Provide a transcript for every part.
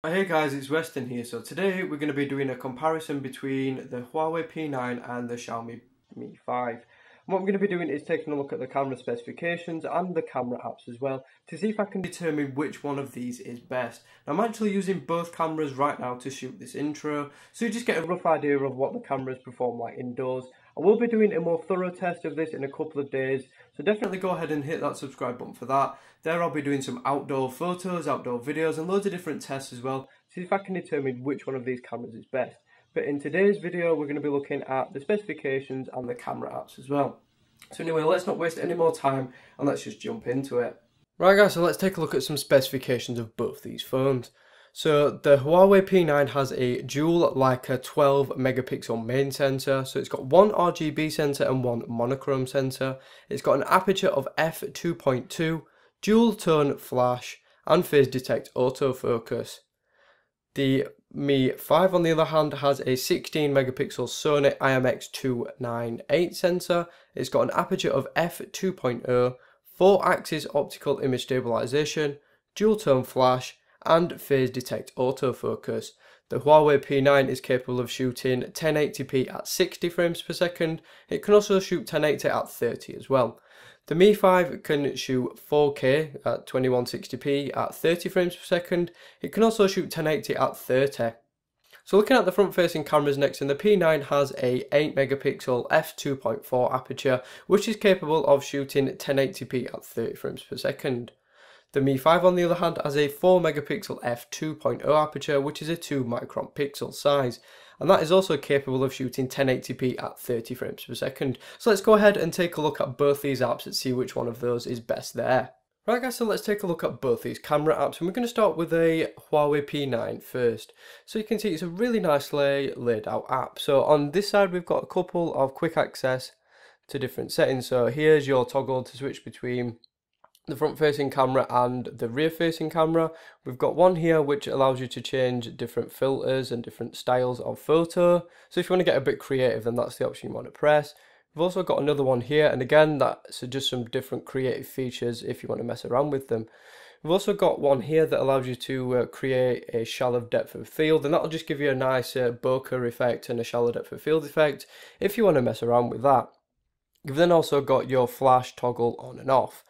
Hey guys, it's Weston here. So today we're going to be doing a comparison between the Huawei P9 and the Xiaomi Mi5. And what we're going to be doing is taking a look at the camera specifications and the camera apps as well to see if I can determine which one of these is best. Now, I'm actually using both cameras right now to shoot this intro, so you just get a rough idea of what the cameras perform like indoors. I will be doing a more thorough test of this in a couple of days, so definitely go ahead and hit that subscribe button for that. There I'll be doing some outdoor photos, outdoor videos and loads of different tests as well, see if I can determine which one of these cameras is best. But in today's video we're going to be looking at the specifications and the camera apps as well. So anyway, let's not waste any more time and let's just jump into it. Right guys, so let's take a look at some specifications of both these phones. So the Huawei P9 has a dual Leica 12 megapixel main sensor. So it's got one RGB sensor and one monochrome sensor. It's got an aperture of f2.2, dual tone flash and phase detect autofocus. The Mi5 on the other hand has a 16 megapixel Sony IMX298 sensor. It's got an aperture of f2.0, 4-axis optical image stabilization, dual tone flash and phase detect autofocus. The Huawei P9 is capable of shooting 1080p at 60 frames per second. It can also shoot 1080 at 30 as well. The Mi5 can shoot 4K at 2160p at 30 frames per second. It can also shoot 1080 at 30. So looking at the front facing cameras next, and the P9 has a 8 megapixel f2.4 aperture, which is capable of shooting 1080p at 30 frames per second. The Mi5 on the other hand has a 4 megapixel f2.0 aperture, which is a 2 micron pixel size, and that is also capable of shooting 1080p at 30 frames per second. So let's go ahead and take a look at both these apps and see which one of those is best there. Right guys, so let's take a look at both these camera apps, and we're going to start with a Huawei P9 first. So you can see it's a really nicely laid out app. So on this side we've got a couple of quick access to different settings. So here's your toggle to switch between the front facing camera and the rear facing camera. We've got one here which allows you to change different filters and different styles of photo. So if you want to get a bit creative, then that's the option you want to press. We've also got another one here, and again that's just some different creative features if you want to mess around with them. We've also got one here that allows you to create a shallow depth of field, and that'll just give you a nice bokeh effect and a shallow depth of field effect if you want to mess around with that. You've then also got your flash toggle on and off.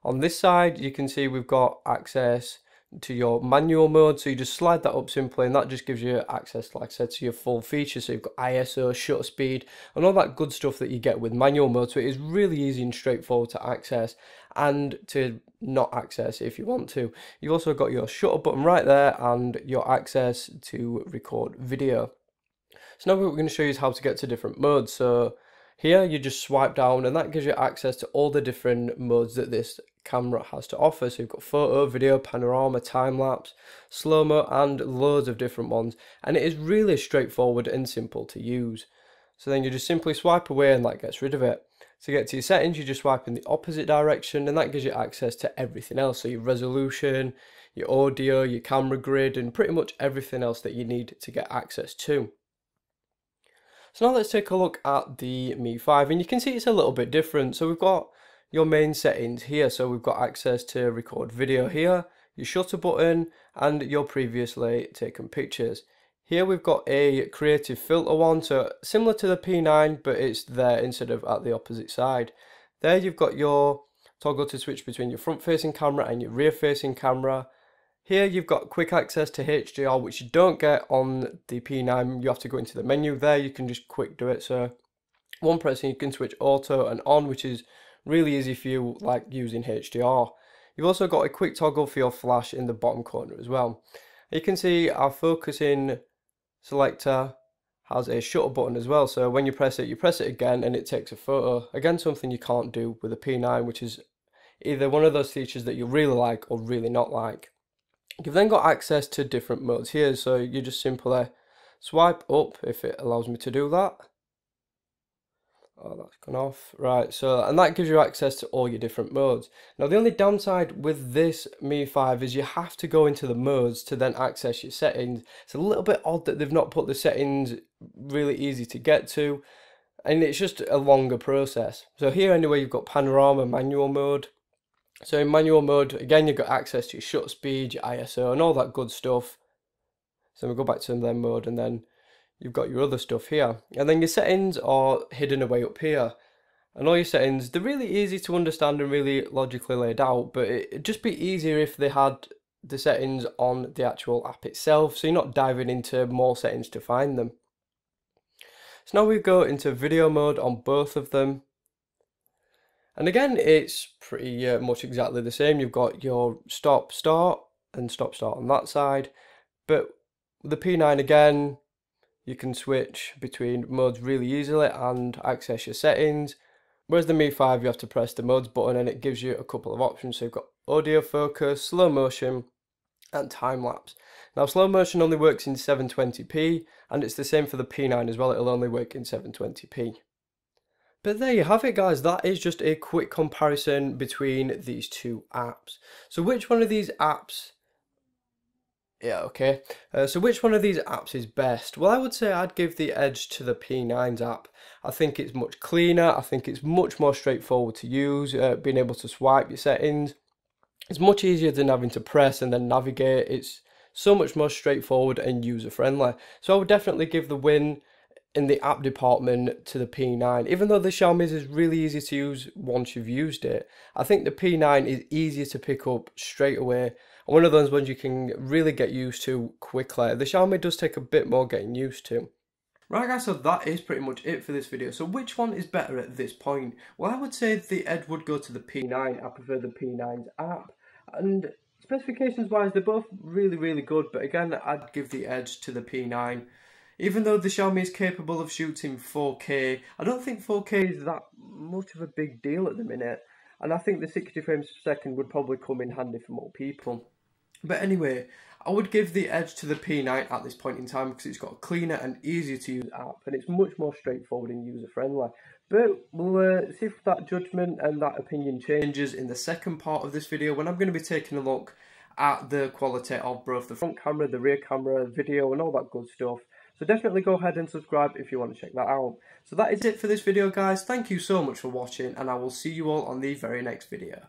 On this side you can see we've got access to your manual mode, so you just slide that up simply and that just gives you access, like I said, to your full features. So you've got ISO, shutter speed and all that good stuff that you get with manual mode, so it is really easy and straightforward to access and to not access if you want to. You've also got your shutter button right there and your access to record video. So now what we're going to show you is how to get to different modes. So here you just swipe down and that gives you access to all the different modes that this camera has to offer. So you've got photo, video, panorama, time-lapse, slow-mo and loads of different ones, and it is really straightforward and simple to use. So then you just simply swipe away and that gets rid of it. To get to your settings you just swipe in the opposite direction and that gives you access to everything else. So your resolution, your audio, your camera grid and pretty much everything else that you need to get access to. So now let's take a look at the Mi5, and you can see it's a little bit different. So we've got your main settings here, so we've got access to record video here, your shutter button and your previously taken pictures. Here we've got a creative filter one, so similar to the P9 but it's there instead of at the opposite side. There you've got your toggle to switch between your front facing camera and your rear facing camera. Here you've got quick access to HDR, which you don't get on the P9. You have to go into the menu. There you can just quick do it, so one pressing you can switch auto and on, which is really easy for you, like using HDR. You've also got a quick toggle for your flash in the bottom corner as well. You can see our focusing selector has a shutter button as well, so when you press it again and it takes a photo. Again, something you can't do with a P9, which is either one of those features that you really like or really not like. You've then got access to different modes here, so you just simply swipe up if it allows me to do that. Oh, that's gone off. Right, so, and that gives you access to all your different modes. Now the only downside with this Mi5 is you have to go into the modes to then access your settings. It's a little bit odd that they've not put the settings really easy to get to, and it's just a longer process. So here anyway you've got panorama manual mode. So in manual mode, again, you've got access to your shutter speed, your ISO and all that good stuff. So we go back to then mode, and then you've got your other stuff here. And then your settings are hidden away up here. And all your settings, they're really easy to understand and really logically laid out, but it'd just be easier if they had the settings on the actual app itself, so you're not diving into more settings to find them. So now we go into video mode on both of them. And again, it's pretty much exactly the same. You've got your stop start and stop start on that side, but the P9 again, you can switch between modes really easily and access your settings. Whereas the Mi5, you have to press the modes button and it gives you a couple of options. So you've got audio focus, slow motion, and time lapse. Now slow motion only works in 720p, and it's the same for the P9 as well. It'll only work in 720p. But there you have it, guys. That is just a quick comparison between these two apps. So which one of these apps... So which one of these apps is best? Well, I would say I'd give the edge to the P9's app. I think it's much cleaner. I think it's much more straightforward to use, being able to swipe your settings. It's much easier than having to press and then navigate. It's so much more straightforward and user-friendly. So I would definitely give the win in the app department to the P9. Even though the Xiaomi's is really easy to use once you've used it, I think the P9 is easier to pick up straight away. And one of those ones you can really get used to quickly. The Xiaomi does take a bit more getting used to. Right guys, so that is pretty much it for this video. So which one is better at this point? Well, I would say the edge would go to the P9. I prefer the P9's app. And specifications wise, they're both really good. But again, I'd give the edge to the P9. Even though the Xiaomi is capable of shooting 4K, I don't think 4K is that much of a big deal at the minute. And I think the 60 frames per second would probably come in handy for more people. But anyway, I would give the edge to the P9 at this point in time because it's got a cleaner and easier to use app, and it's much more straightforward and user friendly. But we'll see if that judgment and that opinion changes in the second part of this video, when I'm going to be taking a look at the quality of both the front camera, the rear camera, video and all that good stuff. So definitely go ahead and subscribe if you want to check that out. So that is it for this video, guys. Thank you so much for watching, and I will see you all on the very next video.